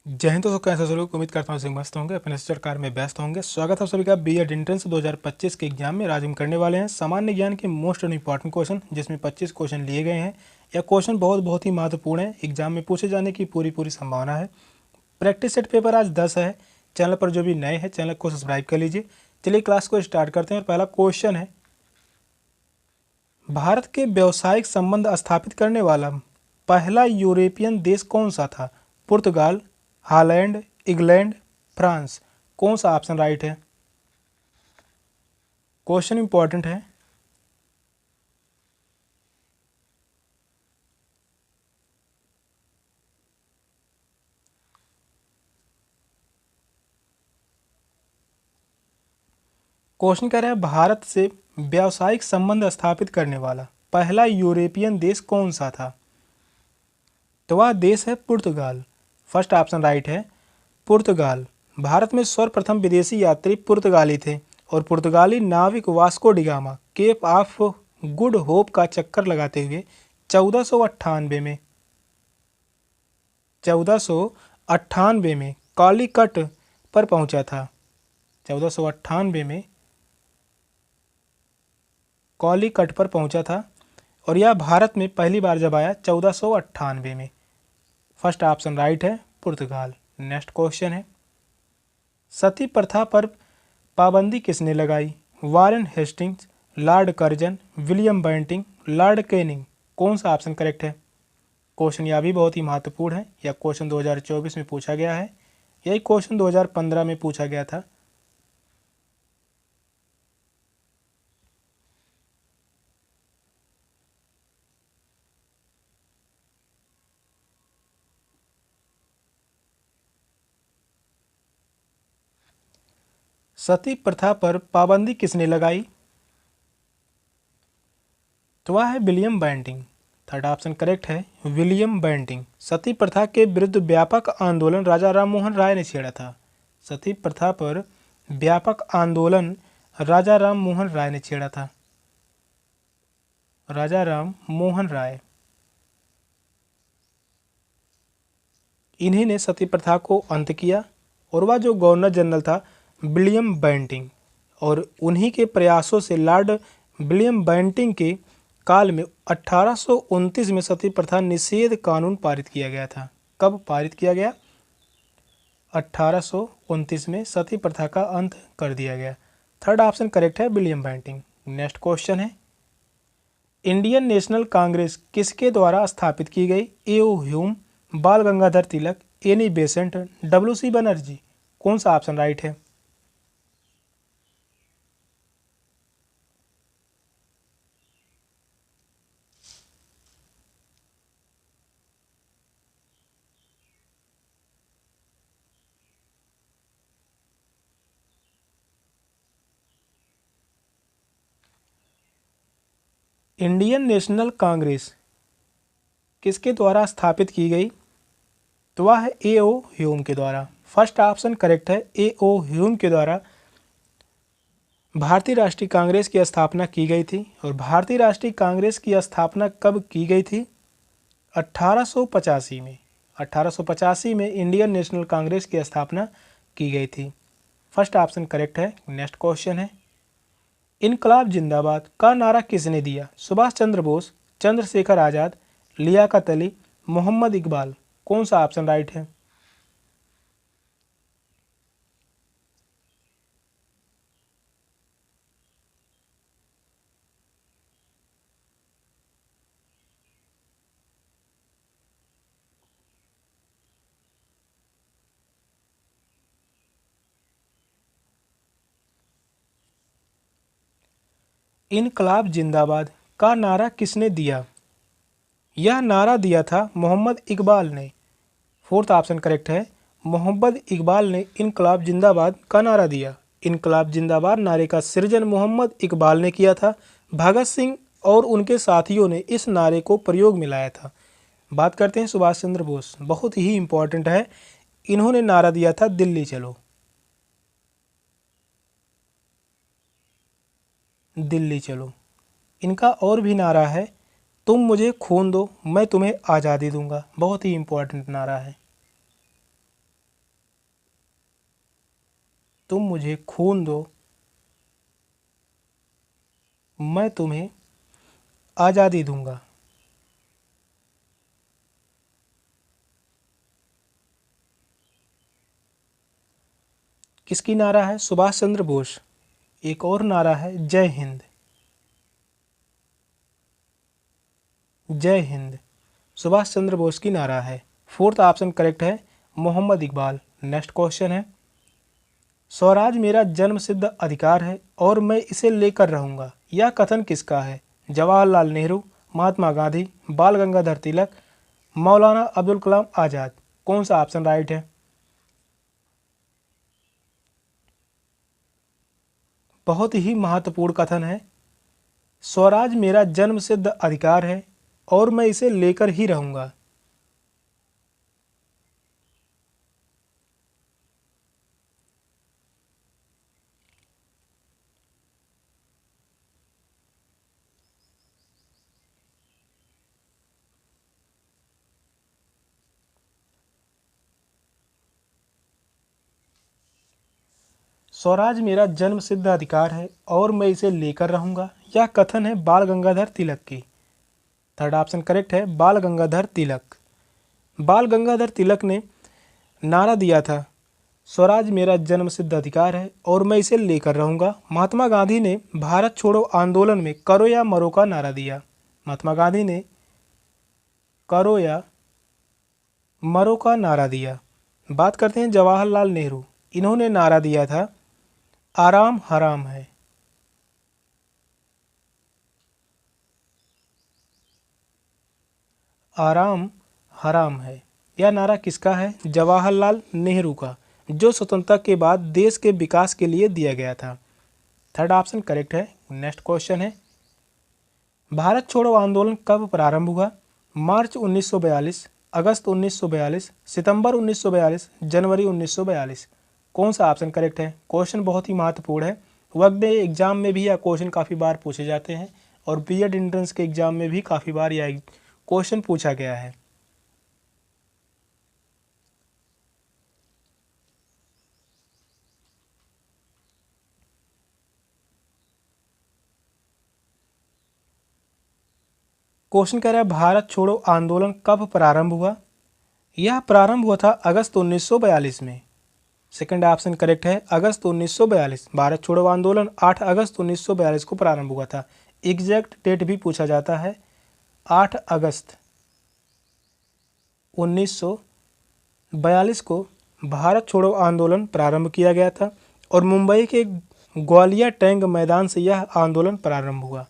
जय हिंद दोस्तों, कैसे सब लोग। उम्मीद करता हूँ सब मस्त होंगे, अपने सरकार में व्यस्त होंगे। स्वागत है आप सभी का बीएड एंट्रेंस 2025 के एग्जाम में। आज हम करने वाले हैं सामान्य ज्ञान के मोस्ट इंपॉर्टेंट क्वेश्चन, जिसमें 25 क्वेश्चन लिए गए हैं। यह क्वेश्चन बहुत ही महत्वपूर्ण है, एग्जाम में पूछे जाने की पूरी संभावना है। प्रैक्टिस सेट पेपर आज 10 है। चैनल पर जो भी नए हैं, चैनल को सब्सक्राइब कर लीजिए। चलिए क्लास को स्टार्ट करते हैं। और पहला क्वेश्चन है, भारत के व्यावसायिक संबंध स्थापित करने वाला पहला यूरोपियन देश कौन सा था? पुर्तगाल, हॉलैंड, इंग्लैंड, फ्रांस। कौन सा ऑप्शन राइट है? क्वेश्चन इंपॉर्टेंट है। क्वेश्चन कह रहे हैं, भारत से व्यावसायिक संबंध स्थापित करने वाला पहला यूरोपियन देश कौन सा था? तो वह देश है पुर्तगाल। फर्स्ट ऑप्शन राइट है, पुर्तगाल। भारत में सर्वप्रथम विदेशी यात्री पुर्तगाली थे और पुर्तगाली नाविक Vasco da Gama Cape of Good Hope का चक्कर लगाते हुए 1498 में कालीकट पर पहुंचा था। 1498 में कालीकट पर पहुंचा था और यह भारत में पहली बार जब आया 1498 में। फर्स्ट ऑप्शन राइट है, पुर्तगाल। नेक्स्ट क्वेश्चन है, सती प्रथा पर पाबंदी किसने लगाई? Warren Hastings, Lord Curzon, William Bentinck, Lord Canning. कौन सा ऑप्शन करेक्ट है? क्वेश्चन यह भी बहुत ही महत्वपूर्ण है। यह क्वेश्चन 2024 में पूछा गया है। यही क्वेश्चन 2015 में पूछा गया था। सती प्रथा पर पाबंदी किसने लगाई? तो वह है William Bentinck. Third option correct है, विलियम बेंटिंग। सती प्रथा के विरुद्ध व्यापक आंदोलन राजा राम मोहन राय ने छेड़ा था। सती प्रथा पर व्यापक आंदोलन राजा राम मोहन राय ने छेड़ा था। राजा राम मोहन राय, इन्हीं ने सती प्रथा को अंत किया। और वह जो गवर्नर जनरल था, विलियम बेंटिंग, और उन्हीं के प्रयासों से लॉर्ड विलियम बेंटिंग के काल में 1829 में सती प्रथा निषेध कानून पारित किया गया था। कब पारित किया गया? 1829 में सती प्रथा का अंत कर दिया गया। थर्ड ऑप्शन करेक्ट है, विलियम बेंटिंग। नेक्स्ट क्वेश्चन है, इंडियन नेशनल कांग्रेस किसके द्वारा स्थापित की गई? ए.ओ. ह्यूम, बाल गंगाधर तिलक, एनी बेसेंट, डब्ल्यू.सी. बनर्जी। कौन सा ऑप्शन राइट है? इंडियन नेशनल कांग्रेस किसके द्वारा स्थापित की गई? तो वह है ए.ओ. ह्यूम के द्वारा। फर्स्ट ऑप्शन करेक्ट है, ए.ओ. ह्यूम के द्वारा भारतीय राष्ट्रीय कांग्रेस की स्थापना की गई थी। और भारतीय राष्ट्रीय कांग्रेस की स्थापना कब की गई थी? 1885 में। 1885 में इंडियन नेशनल कांग्रेस की स्थापना की गई थी। फर्स्ट ऑप्शन करेक्ट है। नेक्स्ट क्वेश्चन है, इनकलाब जिंदाबाद का नारा किसने दिया? सुभाष चंद्र बोस, चंद्रशेखर आज़ाद, लियाकत अली, मोहम्मद इकबाल। कौन सा ऑप्शन राइट है? इनकलाब जिंदाबाद का नारा किसने दिया? यह नारा दिया था मोहम्मद इकबाल ने। फोर्थ ऑप्शन करेक्ट है, मोहम्मद इकबाल ने इनकलाब जिंदाबाद का नारा दिया। इनकलाब जिंदाबाद नारे का सृजन मोहम्मद इकबाल ने किया था। भगत सिंह और उनके साथियों ने इस नारे को प्रयोग में लाया था। बात करते हैं सुभाष चंद्र बोस, बहुत ही इंपॉर्टेंट है। इन्होंने नारा दिया था दिल्ली चलो। दिल्ली चलो। इनका और भी नारा है, तुम मुझे खून दो मैं तुम्हें आज़ादी दूंगा। बहुत ही इंपॉर्टेंट नारा है। तुम मुझे खून दो, मैं तुम्हें आज़ादी दूंगा। किसकी नारा है? सुभाष चंद्र बोस। एक और नारा है जय हिंद। जय हिंद सुभाष चंद्र बोस की नारा है। फोर्थ ऑप्शन करेक्ट है, मोहम्मद इकबाल। नेक्स्ट क्वेश्चन है, स्वराज मेरा जन्मसिद्ध अधिकार है और मैं इसे लेकर रहूंगा, यह कथन किसका है? जवाहरलाल नेहरू, महात्मा गांधी, बाल गंगाधर तिलक, मौलाना अब्दुल कलाम आज़ाद। कौन सा ऑप्शन राइट है? बहुत ही महत्वपूर्ण कथन है। स्वराज मेरा जन्मसिद्ध अधिकार है और मैं इसे लेकर ही रहूंगा। स्वराज मेरा जन्मसिद्ध अधिकार है और मैं इसे लेकर रहूंगा, यह कथन है बाल गंगाधर तिलक की। थर्ड ऑप्शन करेक्ट है, बाल गंगाधर तिलक। बाल गंगाधर तिलक ने नारा दिया था, स्वराज मेरा जन्मसिद्ध अधिकार है और मैं इसे लेकर रहूंगा। महात्मा गांधी ने भारत छोड़ो आंदोलन में करो या मरो का नारा दिया। महात्मा गांधी ने करो या मरो का नारा दिया। बात करते हैं जवाहरलाल नेहरू। इन्होंने नारा दिया था, आराम हराम है। आराम हराम है, यह नारा किसका है? जवाहरलाल नेहरू का, जो स्वतंत्रता के बाद देश के विकास के लिए दिया गया था। थर्ड ऑप्शन करेक्ट है। नेक्स्ट क्वेश्चन है, भारत छोड़ो आंदोलन कब प्रारंभ हुआ? मार्च 1942, अगस्त 1942, सितंबर 1942, जनवरी 1942। कौन सा ऑप्शन करेक्ट है? क्वेश्चन बहुत ही महत्वपूर्ण है। वक्त एग्जाम में भी यह क्वेश्चन काफ़ी बार पूछे जाते हैं और बीएड एंट्रेंस के एग्जाम में भी काफ़ी बार यह क्वेश्चन पूछा गया है। क्वेश्चन कह रहा है भारत छोड़ो आंदोलन कब प्रारंभ हुआ? यह प्रारंभ हुआ था अगस्त 1942 में। सेकंड ऑप्शन करेक्ट है, अगस्त 1942। भारत छोड़ो आंदोलन 8 अगस्त 1942 को प्रारंभ हुआ था। एग्जैक्ट डेट भी पूछा जाता है, 8 अगस्त 1942 को भारत छोड़ो आंदोलन प्रारंभ किया गया था और मुंबई के ग्वालियर टैंक मैदान से यह आंदोलन प्रारंभ हुआ।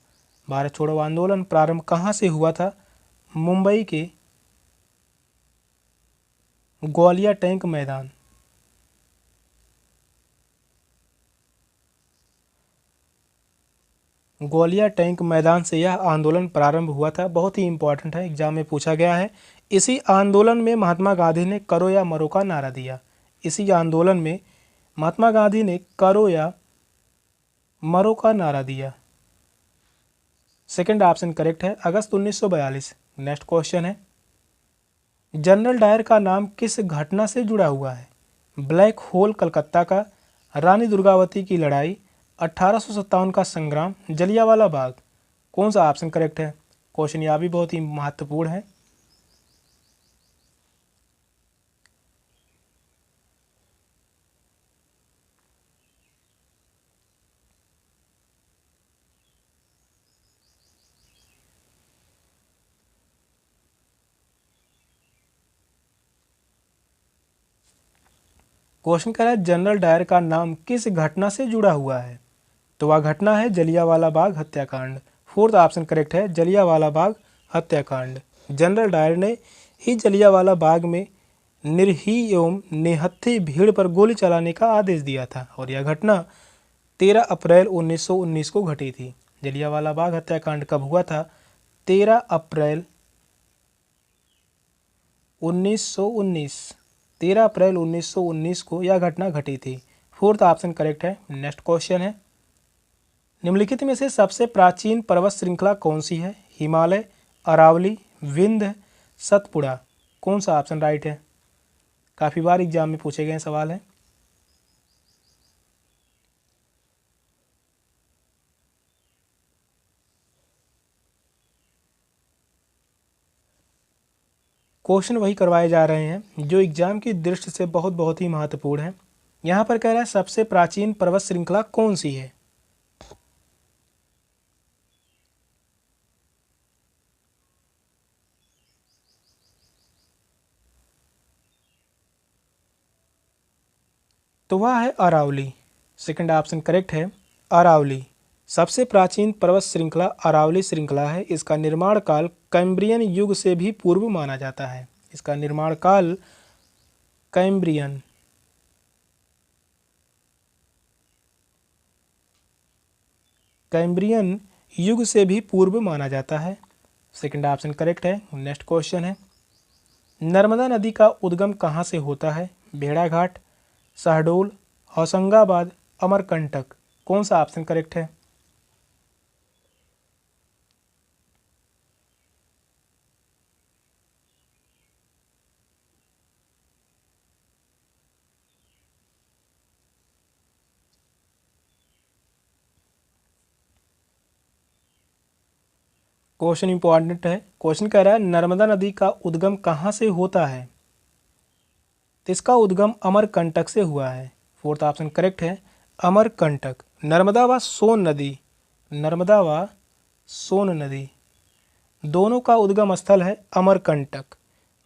भारत छोड़ो आंदोलन प्रारंभ कहाँ से हुआ था? मुंबई के ग्वालियर टैंक मैदान। ग्वालियर टैंक मैदान से यह आंदोलन प्रारंभ हुआ था। बहुत ही इंपॉर्टेंट है, एग्जाम में पूछा गया है। इसी आंदोलन में महात्मा गांधी ने करो या मरो का नारा दिया। इसी आंदोलन में महात्मा गांधी ने करो या मरो का नारा दिया। सेकंड ऑप्शन करेक्ट है, अगस्त 1942। नेक्स्ट क्वेश्चन है, जनरल डायर का नाम किस घटना से जुड़ा हुआ है? ब्लैक होल कलकत्ता का, रानी दुर्गावती की लड़ाई, 1857 का संग्राम, जलियांवाला बाग। कौन सा ऑप्शन करेक्ट है? क्वेश्चन यह भी बहुत ही महत्वपूर्ण है। क्वेश्चन कह रहा है जनरल डायर का नाम किस घटना से जुड़ा हुआ है? तो वह घटना है जलियांवाला बाग हत्याकांड। फोर्थ ऑप्शन करेक्ट है, जलियांवाला बाग हत्याकांड। जनरल डायर ने ही जलियांवाला बाग में निरीह एवं निहत्थी भीड़ पर गोली चलाने का आदेश दिया था और यह घटना 13 अप्रैल 1919 को घटी थी। जलियांवाला बाग हत्याकांड कब हुआ था? 13 अप्रैल 1919। 13 अप्रैल 1919 को यह घटना घटी थी। फोर्थ ऑप्शन करेक्ट है। नेक्स्ट क्वेश्चन है, निम्नलिखित में से सबसे प्राचीन पर्वत श्रृंखला कौन सी है? हिमालय, अरावली, विंध्य, सतपुड़ा। कौन सा ऑप्शन राइट है? काफ़ी बार एग्जाम में पूछे गए सवाल है। क्वेश्चन वही करवाए जा रहे हैं जो एग्जाम की दृष्टि से बहुत ही महत्वपूर्ण है। यहाँ पर कह रहा है सबसे प्राचीन पर्वत श्रृंखला कौन सी है? तो वह है अरावली। सेकंड ऑप्शन करेक्ट है, अरावली। सबसे प्राचीन पर्वत श्रृंखला अरावली श्रृंखला है। इसका निर्माण काल कैम्ब्रियन युग से भी पूर्व माना जाता है। इसका निर्माण काल कैम्ब्रियन युग से भी पूर्व माना जाता है। सेकंड ऑप्शन करेक्ट है। नेक्स्ट क्वेश्चन है, नर्मदा नदी का उद्गम कहाँ से होता है? भेड़ाघाट, शहडोल, होशंगाबाद, अमरकंटक। कौन सा ऑप्शन करेक्ट है? क्वेश्चन इंपॉर्टेंट है। क्वेश्चन कह रहा है नर्मदा नदी का उद्गम कहाँ से होता है? तो इसका उद्गम अमरकंटक से हुआ है। फोर्थ ऑप्शन करेक्ट है, अमरकंटक। नर्मदा व सोन नदी, नर्मदा व सोन नदी दोनों का उद्गम स्थल है अमरकंटक।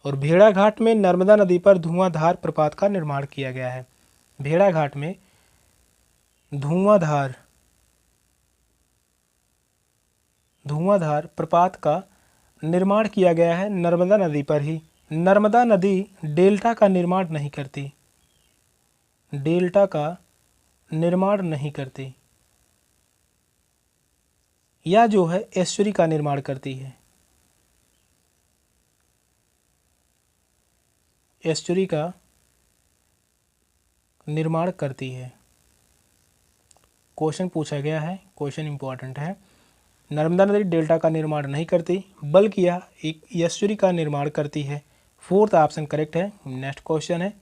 और भेड़ाघाट में नर्मदा नदी पर धुआंधार प्रपात का निर्माण किया गया है। भेड़ाघाट में धुआंधार प्रपात का निर्माण किया गया है नर्मदा नदी पर ही। नर्मदा नदी डेल्टा का निर्माण नहीं करती, डेल्टा का निर्माण नहीं करती, या जो है एस्चुरी का निर्माण करती है, एस्चुरी का निर्माण करती है। क्वेश्चन पूछा गया है, क्वेश्चन इंपॉर्टेंट है। नर्मदा नदी डेल्टा का निर्माण नहीं करती बल्कि यह एक एस्चुरी का निर्माण करती है। फोर्थ ऑप्शन करेक्ट है। नेक्स्ट क्वेश्चन है,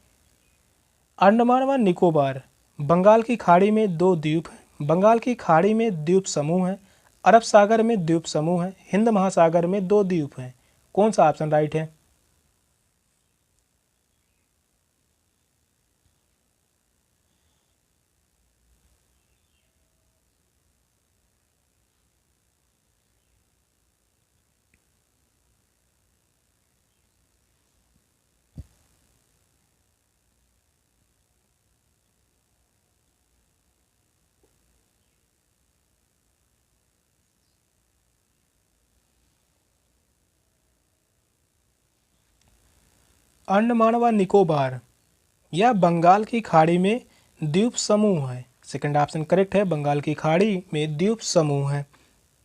अंडमान व निकोबार बंगाल की खाड़ी में दो द्वीप हैं। बंगाल की खाड़ी में द्वीप समूह है, अरब सागर में द्वीप समूह है, हिंद महासागर में दो द्वीप हैं। कौन सा ऑप्शन राइट है? अंडमान व निकोबार या बंगाल की खाड़ी में द्वीप समूह है। सेकंड ऑप्शन करेक्ट है, बंगाल की खाड़ी में द्वीप समूह है।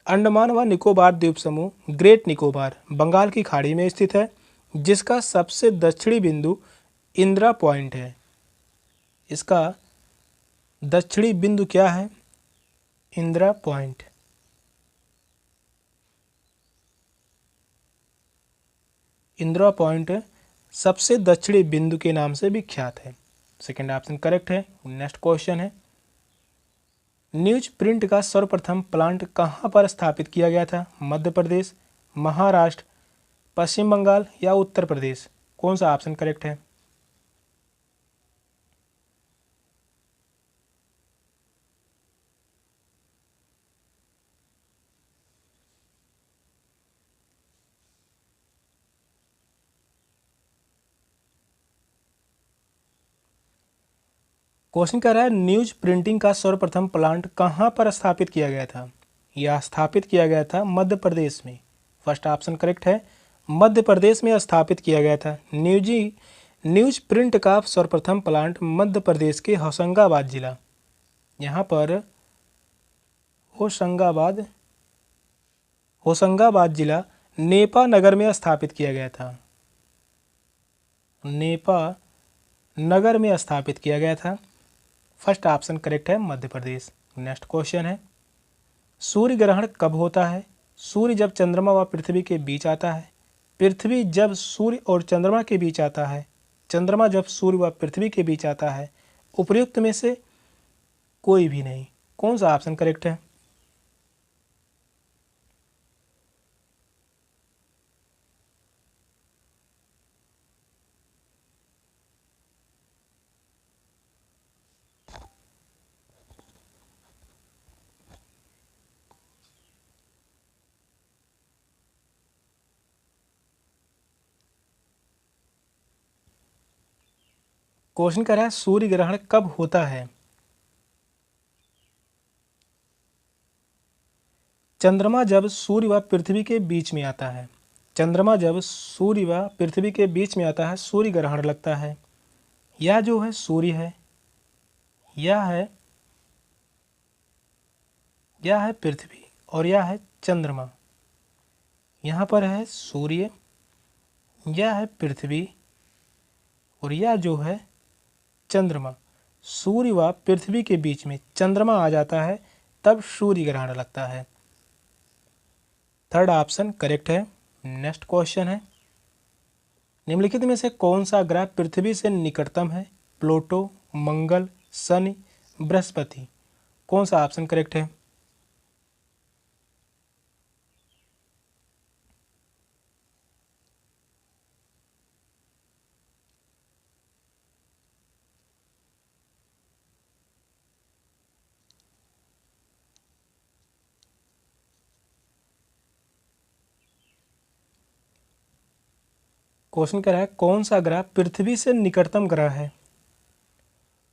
अंडमान व निकोबार द्वीप समूह ग्रेट निकोबार बंगाल की खाड़ी में स्थित है, जिसका सबसे दक्षिणी बिंदु इंदिरा पॉइंट है। इसका दक्षिणी बिंदु क्या है? इंदिरा पॉइंट। इंदिरा पॉइंट सबसे दक्षिणी बिंदु के नाम से विख्यात है। सेकंड ऑप्शन करेक्ट है। नेक्स्ट क्वेश्चन है, न्यूज प्रिंट का सर्वप्रथम प्लांट कहाँ पर स्थापित किया गया था? मध्य प्रदेश, महाराष्ट्र, पश्चिम बंगाल या उत्तर प्रदेश। कौन सा ऑप्शन करेक्ट है? क्वेश्चन कह रहा है न्यूज प्रिंटिंग का सर्वप्रथम प्लांट कहाँ पर स्थापित किया गया था? यह स्थापित किया गया था मध्य प्रदेश में। फर्स्ट ऑप्शन करेक्ट है, मध्य प्रदेश में स्थापित किया गया था। न्यूज प्रिंट का सर्वप्रथम प्लांट मध्य प्रदेश के होशंगाबाद जिला, यहाँ पर होशंगाबाद जिला नेपा नगर में स्थापित किया गया था। नेपा नगर में स्थापित किया गया था। फर्स्ट ऑप्शन करेक्ट है, मध्य प्रदेश। नेक्स्ट क्वेश्चन है, सूर्य ग्रहण कब होता है? सूर्य जब चंद्रमा व पृथ्वी के बीच आता है, पृथ्वी जब सूर्य और चंद्रमा के बीच आता है, चंद्रमा जब सूर्य व पृथ्वी के बीच आता है, उपयुक्त में से कोई भी नहीं। कौन सा ऑप्शन करेक्ट है? क्वेश्चन कर रहा है सूर्य ग्रहण कब होता है? चंद्रमा जब सूर्य व पृथ्वी के बीच में आता है। चंद्रमा जब सूर्य व पृथ्वी के बीच में आता है सूर्य ग्रहण लगता है। यह जो है सूर्य है, यह है पृथ्वी और यह है चंद्रमा। यहाँ पर है सूर्य, यह है पृथ्वी और यह जो है चंद्रमा। सूर्य व पृथ्वी के बीच में चंद्रमा आ जाता है तब सूर्य ग्रहण लगता है। थर्ड ऑप्शन करेक्ट है। नेक्स्ट क्वेश्चन है, निम्नलिखित में से कौन सा ग्रह पृथ्वी से निकटतम है? प्लूटो, मंगल, शनि, बृहस्पति। कौन सा ऑप्शन करेक्ट है? क्वेश्चन कह रहा है कौन सा ग्रह पृथ्वी से निकटतम ग्रह है?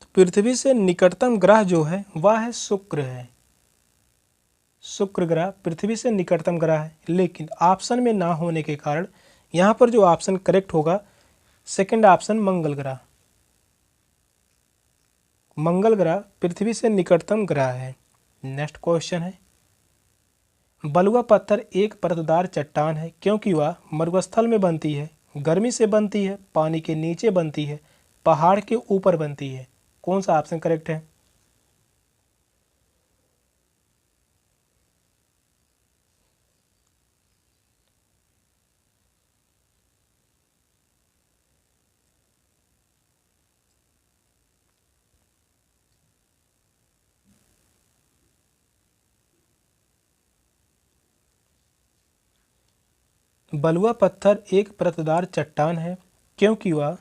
तो पृथ्वी से निकटतम ग्रह जो है वह है शुक्र है। शुक्र ग्रह पृथ्वी से निकटतम ग्रह है, लेकिन ऑप्शन में ना होने के कारण यहाँ पर जो ऑप्शन करेक्ट होगा सेकंड ऑप्शन मंगल ग्रह। मंगल ग्रह पृथ्वी से निकटतम ग्रह है। नेक्स्ट क्वेश्चन है, बलुआ पत्थर एक परतदार चट्टान है क्योंकि वह मरुस्थल में बनती है, गर्मी से बनती है, पानी के नीचे बनती है, पहाड़ के ऊपर बनती है। कौन सा ऑप्शन करेक्ट है? बलुआ पत्थर एक परतदार चट्टान है क्योंकि वह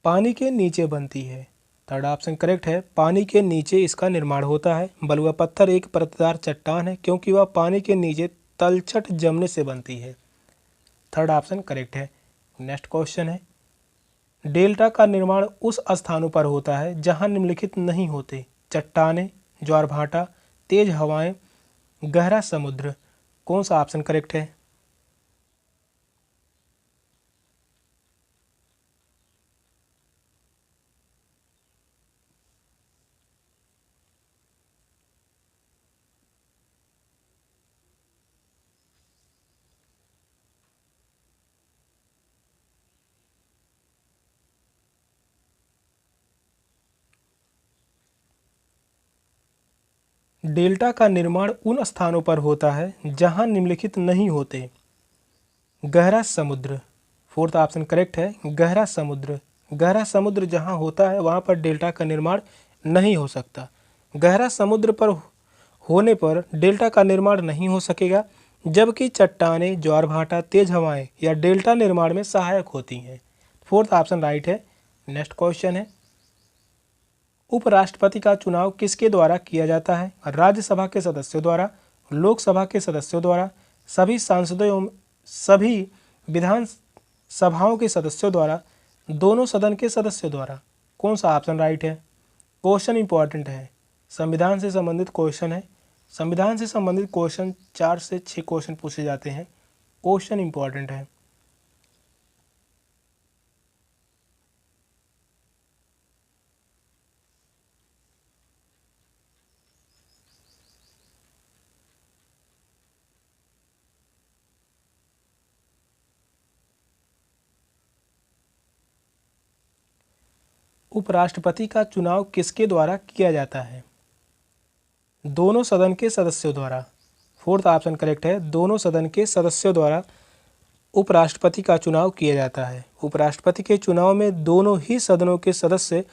पानी के नीचे बनती है। थर्ड ऑप्शन करेक्ट है, पानी के नीचे इसका निर्माण होता है। बलुआ पत्थर एक परतदार चट्टान है क्योंकि वह पानी के नीचे तलछट जमने से बनती है। थर्ड ऑप्शन करेक्ट है। नेक्स्ट क्वेश्चन है, डेल्टा का निर्माण उस स्थानों पर होता है जहां निम्नलिखित नहीं होते? चट्टानें, ज्वार भाटा, तेज हवाएं, गहरा समुद्र। कौन सा ऑप्शन करेक्ट है? डेल्टा का निर्माण उन स्थानों पर होता है जहां निम्नलिखित नहीं होते? गहरा समुद्र। फोर्थ ऑप्शन करेक्ट है, गहरा समुद्र। गहरा समुद्र जहां होता है वहां पर डेल्टा का निर्माण नहीं हो सकता। गहरा समुद्र पर होने पर डेल्टा का निर्माण नहीं हो सकेगा, जबकि चट्टानें, ज्वार भाटा, तेज हवाएं या डेल्टा निर्माण में सहायक होती हैं। फोर्थ ऑप्शन राइट है। नेक्स्ट क्वेश्चन है, उपराष्ट्रपति का चुनाव किसके द्वारा किया जाता है? राज्यसभा के सदस्यों द्वारा, लोकसभा के सदस्यों द्वारा, सभी सांसदों, सभी विधान सभाओं के सदस्यों द्वारा, दोनों सदन के सदस्यों द्वारा। कौन सा ऑप्शन राइट है? क्वेश्चन इंपॉर्टेंट है, संविधान से संबंधित क्वेश्चन है। संविधान से संबंधित क्वेश्चन 4 से 6 क्वेश्चन पूछे जाते हैं। क्वेश्चन इंपॉर्टेंट है। उपराष्ट्रपति का चुनाव किसके द्वारा किया जाता है? दोनों सदन के सदस्यों द्वारा। फोर्थ ऑप्शन करेक्ट है, दोनों सदन के सदस्यों द्वारा उपराष्ट्रपति का चुनाव किया जाता है। उपराष्ट्रपति के चुनाव में दोनों ही सदनों के सदस्य,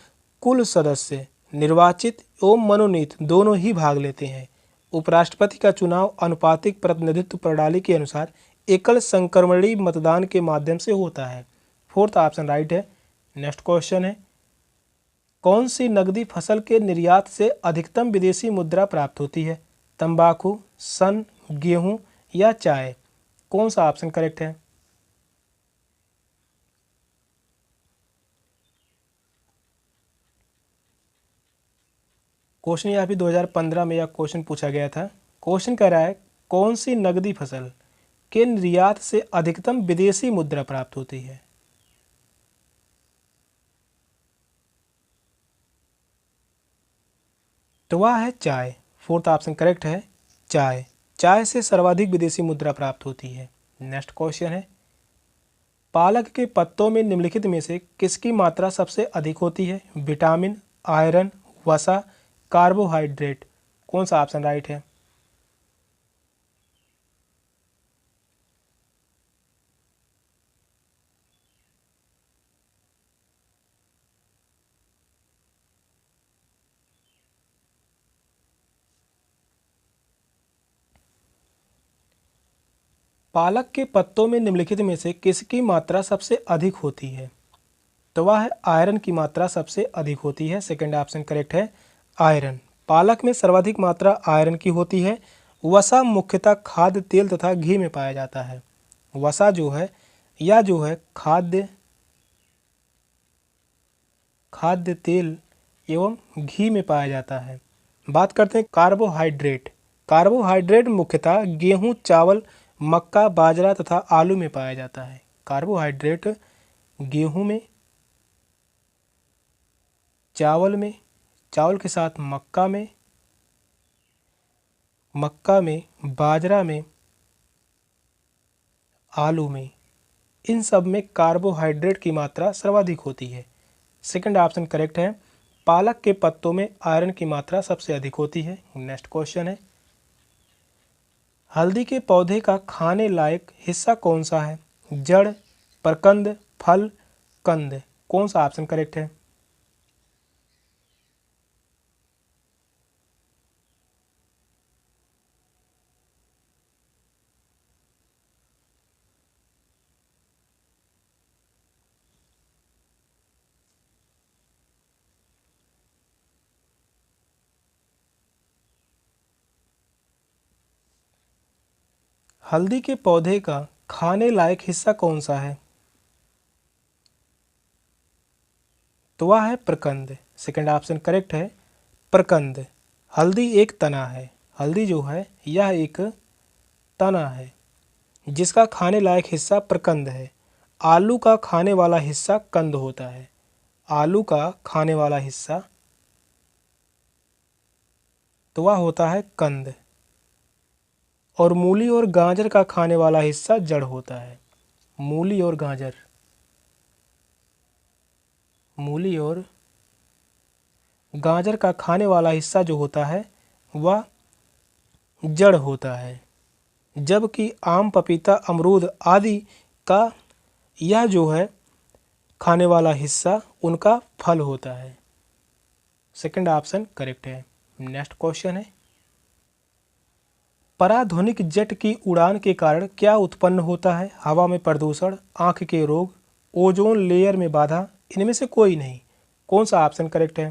कुल सदस्य निर्वाचित एवं मनोनीत दोनों ही भाग लेते हैं। उपराष्ट्रपति का चुनाव अनुपातिक प्रतिनिधित्व प्रणाली के अनुसार एकल संक्रमणीय मतदान के माध्यम से होता है। फोर्थ ऑप्शन राइट है। नेक्स्ट क्वेश्चन है, कौन सी नकदी फसल के निर्यात से अधिकतम विदेशी मुद्रा प्राप्त होती है? तंबाकू, सन, गेहूं या चाय। कौन सा ऑप्शन करेक्ट है? क्वेश्चन यह भी 2015 में यह क्वेश्चन पूछा गया था। क्वेश्चन कह रहा है कौन सी नकदी फसल के निर्यात से अधिकतम विदेशी मुद्रा प्राप्त होती है। तो वह है चाय। फोर्थ ऑप्शन करेक्ट है चाय। चाय से सर्वाधिक विदेशी मुद्रा प्राप्त होती है। नेक्स्ट क्वेश्चन है पालक के पत्तों में निम्नलिखित में से किसकी मात्रा सबसे अधिक होती है। विटामिन, आयरन, वसा, कार्बोहाइड्रेट। कौन सा ऑप्शन राइट है। पालक के पत्तों में निम्नलिखित में से किसकी मात्रा सबसे अधिक होती है। तो वह है आयरन की मात्रा सबसे अधिक होती है। सेकंड ऑप्शन करेक्ट है आयरन। पालक में सर्वाधिक मात्रा आयरन की होती है। वसा मुख्यतः खाद्य तेल तथा घी में पाया जाता है। वसा जो है या जो है खाद्य तेल एवं घी में पाया जाता है। बात करते हैं कार्बोहाइड्रेट। कार्बोहाइड्रेट मुख्यतः गेहूं, चावल, मक्का, बाजरा तथा आलू में पाया जाता है। कार्बोहाइड्रेट गेहूं में, चावल में, चावल के साथ मक्का में, बाजरा में, आलू में, इन सब में कार्बोहाइड्रेट की मात्रा सर्वाधिक होती है। सेकंड ऑप्शन करेक्ट है। पालक के पत्तों में आयरन की मात्रा सबसे अधिक होती है। नेक्स्ट क्वेश्चन है हल्दी के पौधे का खाने लायक हिस्सा कौन सा है। जड़, प्रकंद, फल, कंद। कौन सा ऑप्शन करेक्ट है। हल्दी के पौधे का खाने लायक हिस्सा कौन सा है। तो वह है प्रकंद। सेकंड ऑप्शन करेक्ट है प्रकंद। हल्दी एक तना है। हल्दी जो है यह एक तना है जिसका खाने लायक हिस्सा प्रकंद है। आलू का खाने वाला हिस्सा कंद होता है। आलू का खाने वाला हिस्सा तो वह होता है कंद। और मूली और गाजर का खाने वाला हिस्सा जड़ होता है। मूली और गाजर, मूली और गाजर का खाने वाला हिस्सा जो होता है वह जड़ होता है। जबकि आम, पपीता, अमरूद आदि का यह जो है खाने वाला हिस्सा उनका फल होता है। सेकंड ऑप्शन करेक्ट है। नेक्स्ट क्वेश्चन है पराध्वनिक जेट की उड़ान के कारण क्या उत्पन्न होता है। हवा में प्रदूषण, आंख के रोग, ओजोन लेयर में बाधा, इनमें से कोई नहीं। कौन सा ऑप्शन करेक्ट है।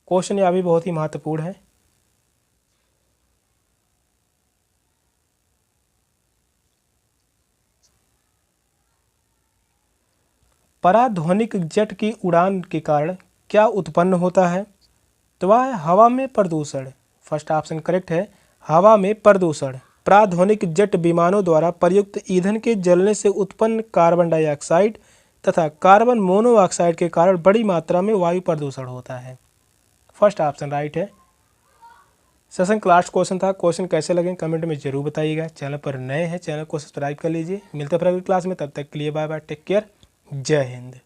क्वेश्चन यह भी बहुत ही महत्वपूर्ण है। पराध्वनिक जेट की उड़ान के कारण क्या उत्पन्न होता है। तो वह है हवा में प्रदूषण। फर्स्ट ऑप्शन करेक्ट है हवा में प्रदूषण। पराध्वनिक जेट विमानों द्वारा प्रयुक्त ईंधन के जलने से उत्पन्न कार्बन डाइऑक्साइड तथा कार्बन मोनोऑक्साइड के कारण बड़ी मात्रा में वायु प्रदूषण होता है। फर्स्ट ऑप्शन राइट है। सेशन का लास्ट क्वेश्चन था। क्वेश्चन कैसे लगे कमेंट में जरूर बताइएगा। चैनल पर नए हैं चैनल को सब्सक्राइब कर लीजिए। मिलते हैं फिर अगली क्लास में, तब तक के लिए बाय बाय, टेक केयर, जय हिंद।